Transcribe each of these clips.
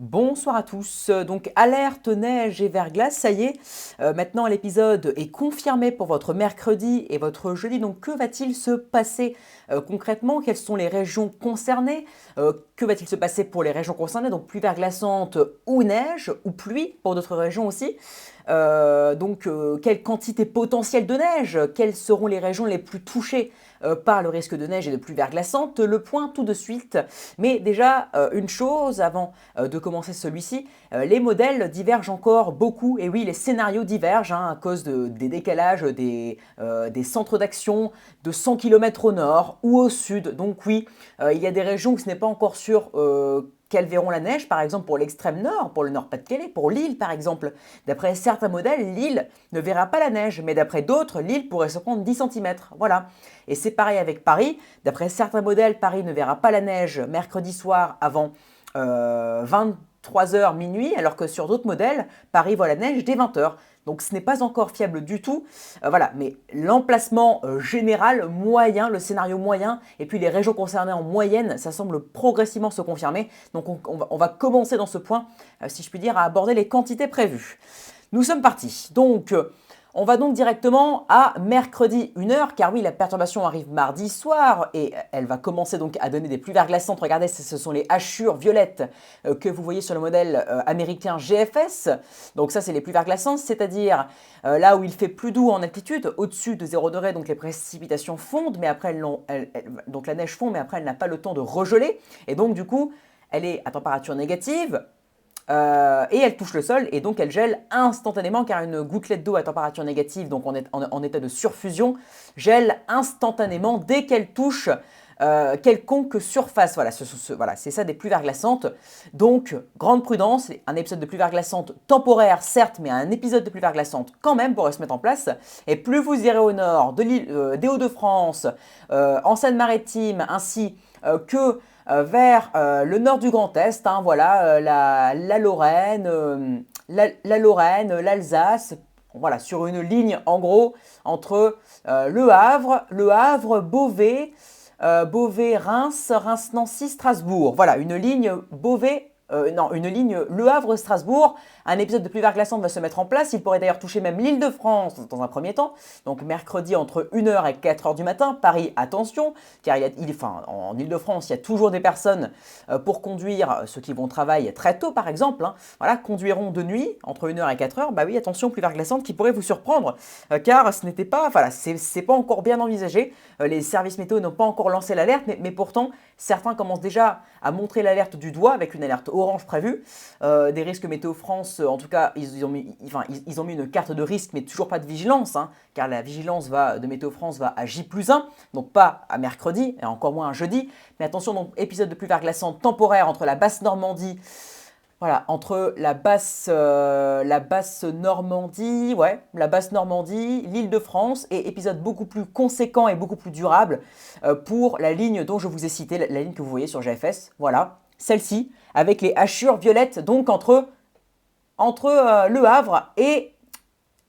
Bonsoir à tous. Donc alerte neige et verglas, ça y est. Maintenant l'épisode est confirmé pour votre mercredi et votre jeudi. Donc que va-t-il se passer concrètement? Quelles sont les régions concernées? Que va-t-il se passer pour les régions concernées? Donc pluie verglaçante ou neige ou pluie pour d'autres régions aussi. Quelle quantité potentielle de neige? Quelles seront les régions les plus touchées par le risque de neige et de pluie verglaçante? Le point tout de suite. Mais déjà, une chose avant de commencer celui-ci, les modèles divergent encore beaucoup. Et oui, les scénarios divergent à cause des décalages des centres d'action de 100 km au nord ou au sud. Donc oui, il y a des régions où ce n'est pas encore sûr qu'elles verront la neige, par exemple pour l'extrême nord, pour le Nord-Pas-de-Calais, pour l'île par exemple. D'après certains modèles, l'île ne verra pas la neige, mais d'après d'autres, l'île pourrait se prendre 10 cm. Voilà. Et c'est pareil avec Paris. D'après certains modèles, Paris ne verra pas la neige mercredi soir avant 23h minuit, alors que sur d'autres modèles, Paris voit la neige dès 20h. Donc ce n'est pas encore fiable du tout. Voilà, mais l'emplacement général, moyen, le scénario moyen, et puis les régions concernées en moyenne, ça semble progressivement se confirmer. Donc on va commencer dans ce point, si je puis dire, à aborder les quantités prévues. Nous sommes partis. Donc on va donc directement à mercredi 1h, car oui, la perturbation arrive mardi soir et elle va commencer donc à donner des pluies verglaçantes. Regardez, ce sont les hachures violettes que vous voyez sur le modèle américain GFS. Donc ça, c'est les pluies verglaçantes, c'est-à-dire là où il fait plus doux en altitude, au-dessus de 0 degré, donc les précipitations fondent, mais après, donc la neige fond, mais après, elle n'a pas le temps de regeler. Et donc, du coup, elle est à température négative. Et elle touche le sol et donc elle gèle instantanément car une gouttelette d'eau à température négative, donc en état de surfusion, gèle instantanément dès qu'elle touche quelconque surface. Voilà, c'est ça des pluies verglaçantes. Donc, grande prudence, un épisode de pluie verglaçante temporaire, certes, mais un épisode de pluie verglaçante quand même pourrait se mettre en place. Et plus vous irez au nord des Hauts-de-France, en Seine-Maritime, ainsi que vers le nord du Grand Est, voilà, la Lorraine, la Lorraine, l'Alsace, voilà, sur une ligne en gros entre Le Havre, Beauvais, Beauvais, Reims, Reims-Nancy, Strasbourg. Voilà, une ligne Beauvais, non, une ligne Le Havre-Strasbourg. Un épisode de pluie verglaçante va se mettre en place. Il pourrait d'ailleurs toucher même l'Île-de-France dans un premier temps. Donc mercredi entre 1h et 4h du matin. Paris, attention, car en Île-de-France, il y a toujours des personnes pour conduire, ceux qui vont au travail très tôt par exemple, voilà, conduiront de nuit entre 1h et 4h. Bah oui, attention, pluie verglaçante qui pourrait vous surprendre, car ce n'était pas, voilà, c'est pas encore bien envisagé. Les services météo n'ont pas encore lancé l'alerte, mais pourtant, certains commencent déjà à montrer l'alerte du doigt avec une alerte orange prévue. Des risques Météo France, en tout cas, ils ont mis une carte de risque, mais toujours pas de vigilance, car la vigilance de Météo France va à J+1, donc pas à mercredi, et encore moins à jeudi. Mais attention, donc épisode de pluie verglaçante temporaire entre la basse Normandie, voilà, entre la basse Normandie, la basse Normandie, l'Île-de-France, et épisode beaucoup plus conséquent et beaucoup plus durable pour la ligne dont je vous ai cité, la ligne que vous voyez sur GFS, voilà, celle-ci, avec les hachures violettes, donc entre Le Havre et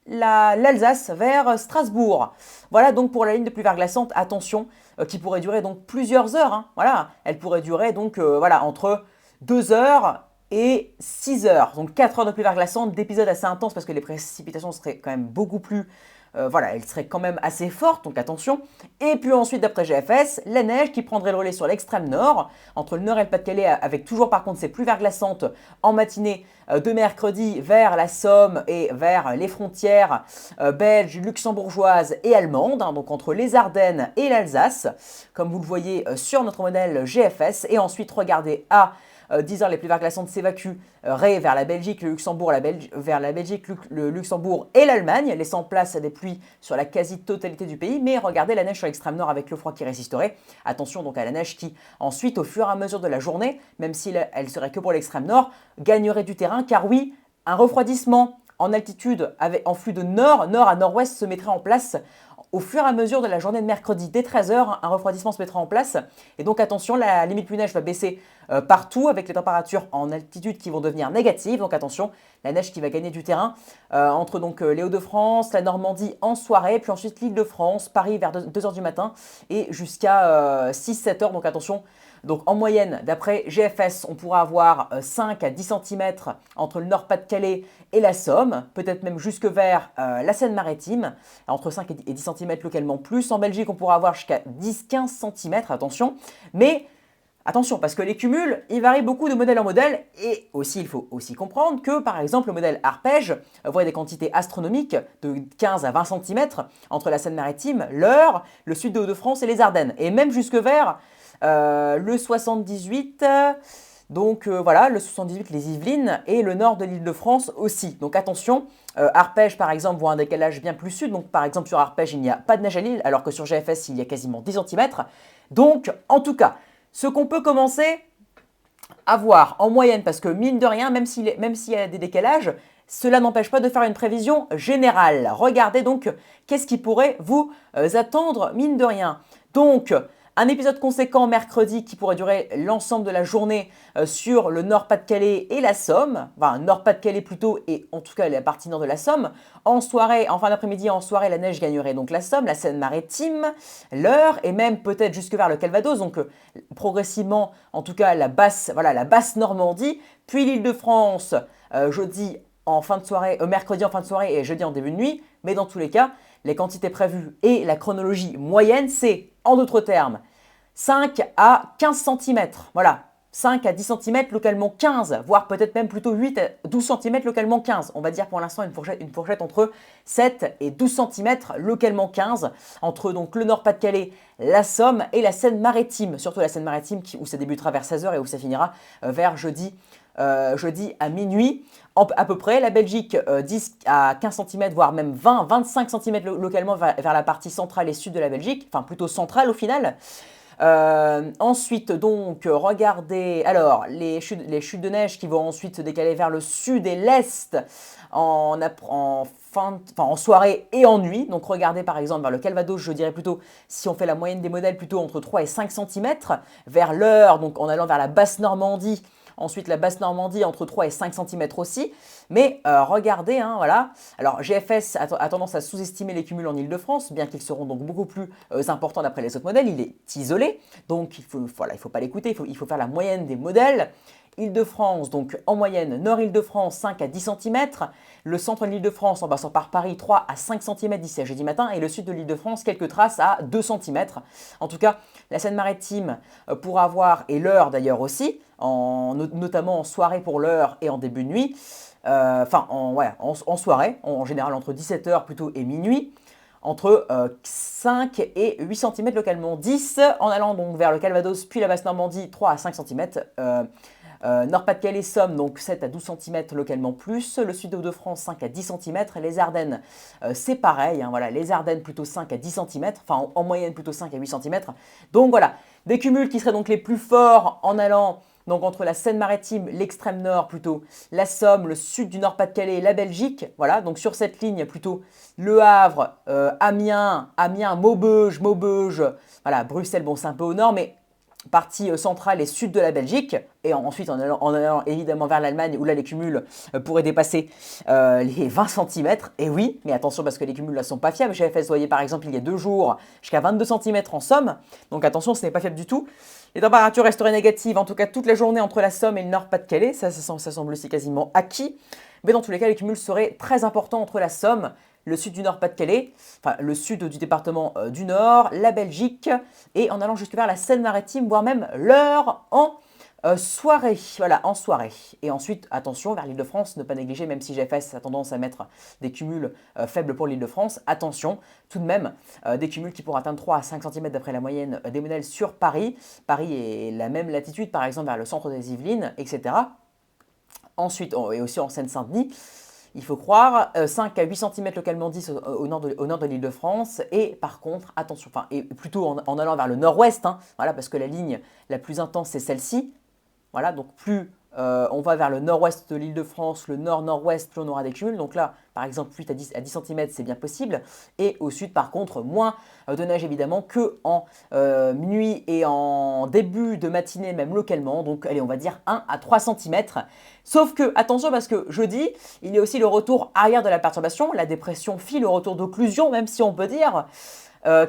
l'Alsace vers Strasbourg. Voilà donc pour la ligne de pluie verglaçante, attention, qui pourrait durer donc plusieurs heures, voilà, elle pourrait durer donc voilà, entre 2 heures et 6 heures, donc 4 heures de pluie verglaçante, d'épisodes assez intenses parce que les précipitations seraient quand même beaucoup plus, voilà, elles seraient quand même assez fortes, donc attention. Et puis ensuite, d'après GFS, la neige qui prendrait le relais sur l'extrême nord, entre le nord et le Pas-de-Calais, avec toujours par contre ces pluies verglaçantes en matinée de mercredi vers la Somme et vers les frontières belges, luxembourgeoises et allemandes, donc entre les Ardennes et l'Alsace, comme vous le voyez sur notre modèle GFS. Et ensuite, regardez à 10 heures, les pluies verglaçantes s'évacuent vers la Belgique, le Luxembourg, vers la Belgique, le Luxembourg et l'Allemagne, laissant place à des pluies sur la quasi-totalité du pays. Mais regardez la neige sur l'extrême nord avec le froid qui résisterait. Attention donc à la neige qui, ensuite, au fur et à mesure de la journée, même si elle serait que pour l'extrême nord, gagnerait du terrain, car oui, un refroidissement en altitude en flux de nord à nord-ouest se mettrait en place au fur et à mesure de la journée de mercredi. Dès 13h, un refroidissement se mettra en place. Et donc attention, la limite pluie-neige va baisser partout avec les températures en altitude qui vont devenir négatives. Donc attention, la neige qui va gagner du terrain entre donc les Hauts-de-France, la Normandie en soirée, puis ensuite l'Île-de-France, Paris vers 2h du matin et jusqu'à 6-7h. Donc attention, Donc en moyenne, d'après GFS, on pourra avoir 5 à 10 cm entre le Nord-Pas-de-Calais et la Somme, peut-être même jusque vers la Seine-Maritime, entre 5 et 10 cm localement plus. En Belgique, on pourra avoir jusqu'à 10-15 cm, attention. Mais attention, parce que les cumuls, ils varient beaucoup de modèle en modèle. Et aussi, il faut aussi comprendre que, par exemple, le modèle arpège voit des quantités astronomiques de 15 à 20 cm entre la Seine-Maritime, l'Eure, le sud de Hauts-de-France et les Ardennes. Et même jusque vers le 78, voilà, le 78, les Yvelines et le nord de l'Île-de-France aussi. Donc attention, Arpège par exemple voit un décalage bien plus sud. Donc par exemple sur Arpège, il n'y a pas de neige à l'île, alors que sur GFS, il y a quasiment 10 cm. Donc en tout cas, ce qu'on peut commencer à voir en moyenne, parce que mine de rien, même s'il y a des décalages, cela n'empêche pas de faire une prévision générale. Regardez donc qu'est-ce qui pourrait vous attendre, mine de rien. Donc, un épisode conséquent mercredi qui pourrait durer l'ensemble de la journée sur le Nord-Pas-de-Calais et la Somme. Enfin, Nord-Pas-de-Calais plutôt et en tout cas la partie nord de la Somme. En soirée, en fin d'après-midi, en soirée, la neige gagnerait donc la Somme, la Seine-Maritime, l'Eure et même peut-être jusque vers le Calvados. Donc progressivement, en tout cas la basse Normandie, puis l'Île-de-France jeudi en fin de soirée, mercredi en fin de soirée et jeudi en début de nuit. Mais dans tous les cas, les quantités prévues et la chronologie moyenne, c'est, en d'autres termes, 5 à 15 cm. Voilà, 5 à 10 cm, localement 15, voire peut-être même plutôt 8 à 12 cm, localement 15. On va dire pour l'instant une fourchette entre 7 et 12 cm, localement 15, entre donc le Nord-Pas-de-Calais, la Somme et la Seine-Maritime. Surtout la Seine-Maritime où ça débutera vers 16h et où ça finira vers jeudi à minuit. À peu près, la Belgique 10 à 15 cm, voire même 20-25 cm localement vers la partie centrale et sud de la Belgique, enfin plutôt centrale au final. Ensuite, donc, regardez, alors, les chutes de neige qui vont ensuite se décaler vers le sud et l'est en soirée et en nuit. Donc, regardez par exemple vers le Calvados, je dirais plutôt, si on fait la moyenne des modèles, plutôt entre 3 et 5 cm, vers l'Eure, donc en allant vers la basse Normandie. Ensuite, la basse Normandie entre 3 et 5 cm aussi. Mais regardez, hein, voilà. Alors, GFS a tendance à sous-estimer les cumuls en Île-de-France, bien qu'ils seront donc beaucoup plus importants d'après les autres modèles. Il est isolé, donc il faut pas l'écouter, il faut faire la moyenne des modèles. Île-de-France, donc en moyenne, Nord-Île-de-France 5 à 10 cm, le centre de l'Île-de-France en passant par Paris 3 à 5 cm d'ici à jeudi matin et le sud de l'Île-de-France quelques traces à 2 cm. En tout cas, la Seine-Maritime pourra avoir, et l'Eure d'ailleurs aussi, notamment en soirée pour l'Eure et en début de nuit, en soirée, en général entre 17h plutôt et minuit, entre 5 et 8 cm localement, 10 en allant donc vers le Calvados puis la basse Normandie 3 à 5 cm. Nord-Pas-de-Calais, Somme, donc 7 à 12 cm localement plus. Le sud de Hauts-de-France, 5 à 10 cm. Les Ardennes, c'est pareil. Hein, voilà, les Ardennes, plutôt 5 à 10 cm. Enfin, en moyenne, plutôt 5 à 8 cm. Donc voilà, des cumuls qui seraient donc les plus forts en allant donc entre la Seine-Maritime, l'extrême nord plutôt, la Somme, le sud du Nord-Pas-de-Calais, la Belgique. Voilà, donc sur cette ligne plutôt Le Havre, Amiens, Maubeuge. Voilà, Bruxelles, bon, c'est un peu au nord, mais partie centrale et sud de la Belgique, et ensuite en allant évidemment vers l'Allemagne, où là les cumuls pourraient dépasser les 20 cm, et oui, mais attention parce que les cumuls là sont pas fiables. GFS voyait par exemple il y a 2 jours jusqu'à 22 cm en Somme, donc attention, ce n'est pas fiable du tout. Les températures resteraient négatives, en tout cas toute la journée entre la Somme et le Nord-Pas-de-Calais, ça semble aussi quasiment acquis, mais dans tous les cas les cumuls seraient très importants entre la Somme, le sud du Nord-Pas-de-Calais, enfin le sud du département du Nord, la Belgique, et en allant jusque vers la Seine-Maritime, voire même l'Eure en soirée. Voilà, en soirée. Et ensuite, attention, vers l'Île-de-France, ne pas négliger, même si GFS a tendance à mettre des cumuls faibles pour l'Île-de-France, attention, tout de même, des cumuls qui pourraient atteindre 3 à 5 cm d'après la moyenne des modèles sur Paris. Paris est la même latitude, par exemple, vers le centre des Yvelines, etc. Ensuite, et aussi en Seine-Saint-Denis, il faut croire, 5 à 8 cm localement 10 au nord de l'Île-de-France. Et par contre, attention, et plutôt en allant vers le nord-ouest, hein, voilà, parce que la ligne la plus intense, c'est celle-ci. Voilà, donc plus on va vers le nord-ouest de l'Île-de-France, le nord-nord-ouest, plus on aura des cumuls. Donc là, par exemple, 8 à 10 cm, c'est bien possible. Et au sud, par contre, moins de neige évidemment qu'en nuit et en début de matinée, même localement. Donc, allez, on va dire 1 à 3 cm. Sauf que, attention, parce que jeudi, il y a aussi le retour arrière de la perturbation. La dépression fit le retour d'occlusion, même si on peut dire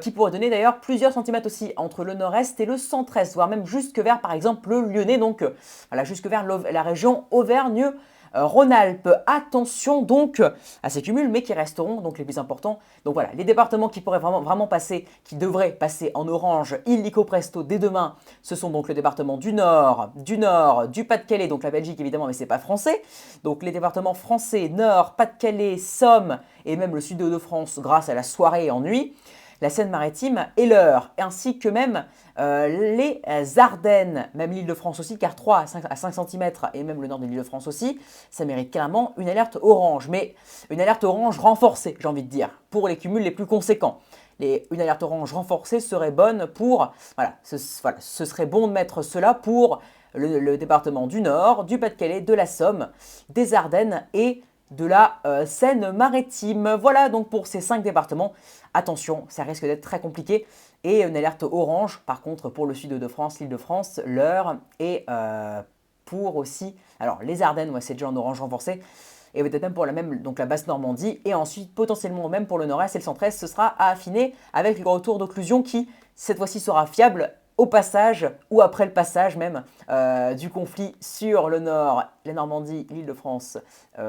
qui pourrait donner d'ailleurs plusieurs centimètres aussi entre le nord-est et le centre-est, voire même jusque vers par exemple le Lyonnais, donc voilà, jusque vers la région Auvergne. Rhône-Alpes, attention donc à ces cumuls, mais qui resteront donc les plus importants. Donc voilà, les départements qui pourraient vraiment passer, qui devraient passer en orange, illico presto dès demain, ce sont donc le département du Nord, du Pas-de-Calais, donc la Belgique évidemment, mais c'est pas français. Donc les départements français, Nord, Pas-de-Calais, Somme et même le sud de France grâce à la soirée en nuit, la Seine-Maritime et l'Eure, ainsi que même les Ardennes, même l'Île-de-France aussi, car 3 à 5 cm et même le nord de l'Île-de-France aussi, ça mérite clairement une alerte orange, mais une alerte orange renforcée, j'ai envie de dire, pour les cumuls les plus conséquents. Une alerte orange renforcée serait bonne pour, voilà, ce serait bon de mettre cela pour le département du Nord, du Pas-de-Calais, de la Somme, des Ardennes et de la Seine-Maritime. Voilà donc pour ces 5 départements. Attention, ça risque d'être très compliqué. Et une alerte orange, par contre, pour le sud de France, l'Île-de-France, l'Eure et pour aussi, alors les Ardennes, ouais, c'est déjà en orange renforcé, et peut-être même pour donc la basse Normandie, et ensuite potentiellement même pour le nord-est et le centre-est, ce sera à affiner avec le retour d'occlusion qui, cette fois-ci, sera fiable au passage ou après le passage même du conflit sur le nord, la Normandie, l'Île-de-France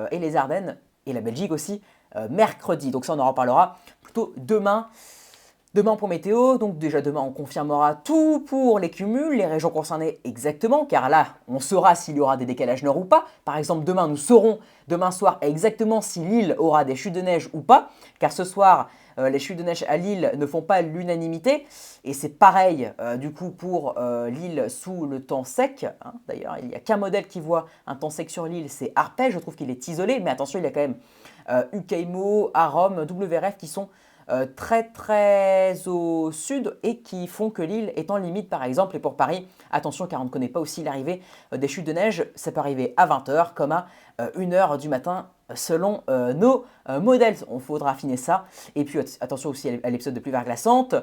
et les Ardennes, et la Belgique aussi, mercredi. Donc ça, on en reparlera plutôt demain. Demain pour météo, donc déjà demain on confirmera tout pour les cumuls, les régions concernées exactement, car là on saura s'il y aura des décalages nord ou pas. Par exemple demain nous saurons demain soir exactement si Lille aura des chutes de neige ou pas, car ce soir les chutes de neige à Lille ne font pas l'unanimité, et c'est pareil du coup pour Lille sous le temps sec. Hein. D'ailleurs il n'y a qu'un modèle qui voit un temps sec sur Lille, c'est Arpège, je trouve qu'il est isolé, mais attention il y a quand même UKMO, Arom, WRF qui sont très au sud et qui font que l'île est en limite par exemple. Et pour Paris, attention car on ne connaît pas aussi l'arrivée des chutes de neige, ça peut arriver à 20 h comme à 1 h du matin selon nos modèles. On faudra affiner ça. Et puis attention aussi à l'épisode de pluie verglaçante.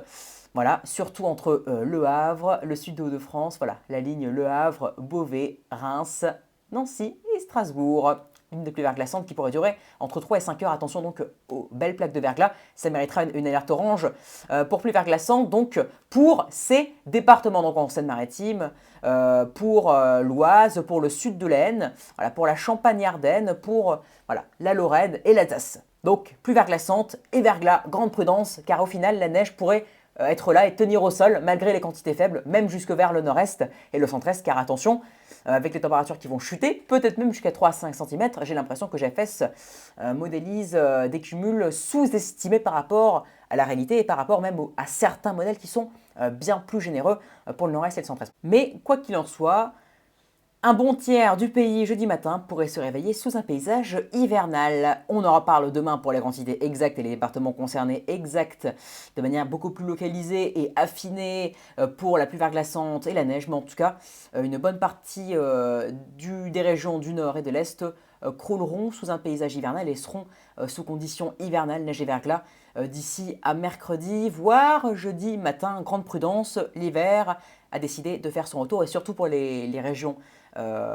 Voilà, surtout entre Le Havre, le sud de Hauts-de-France, voilà, la ligne Le Havre, Beauvais, Reims, Nancy et Strasbourg. Ligne de pluie verglaçante qui pourrait durer entre 3 et 5 heures. Attention donc aux belles plaques de verglas, ça méritera une alerte orange pour pluie verglaçante. Donc pour ces départements, donc en Seine-Maritime, pour l'Oise, pour le sud de l'Aisne, voilà, pour la Champagne-Ardenne, pour voilà, la Lorraine et l'Alsace. Donc pluie verglaçante et verglas, grande prudence, car au final la neige pourrait être là et tenir au sol malgré les quantités faibles, même jusque vers le nord-est et le centre-est, car attention, avec les températures qui vont chuter, peut-être même jusqu'à 3 à 5 cm, j'ai l'impression que GFS modélise des cumuls sous-estimés par rapport à la réalité et par rapport même à certains modèles qui sont bien plus généreux pour le nord-est et le centre-est. Mais quoi qu'il en soit, un bon tiers du pays jeudi matin pourrait se réveiller sous un paysage hivernal. On en reparle demain pour les quantités exactes et les départements concernés exacts de manière beaucoup plus localisée et affinée pour la pluie verglaçante et la neige. Mais en tout cas, une bonne partie des régions du nord et de l'est crouleront sous un paysage hivernal et seront sous conditions hivernales, neige et verglas d'ici à mercredi, voire jeudi matin. Grande prudence, l'hiver a décidé de faire son retour et surtout pour les régions,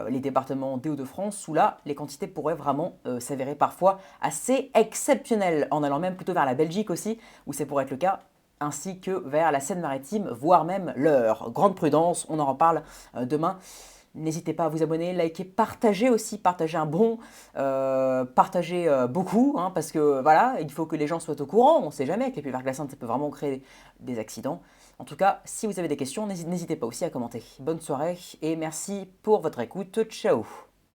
les départements des Hauts-de-France où là les quantités pourraient vraiment s'avérer parfois assez exceptionnelles, en allant même plutôt vers la Belgique aussi où ça pourrait être le cas, ainsi que vers la Seine-Maritime, voire même l'Eure. Grande prudence, on en reparle demain. N'hésitez pas à vous abonner, liker, partager aussi, partager un bon, partager beaucoup, hein, parce que voilà, il faut que les gens soient au courant, on ne sait jamais, que les pluies verglaçantes, ça peut vraiment créer des accidents. En tout cas, si vous avez des questions, n'hésitez pas aussi à commenter. Bonne soirée et merci pour votre écoute, ciao.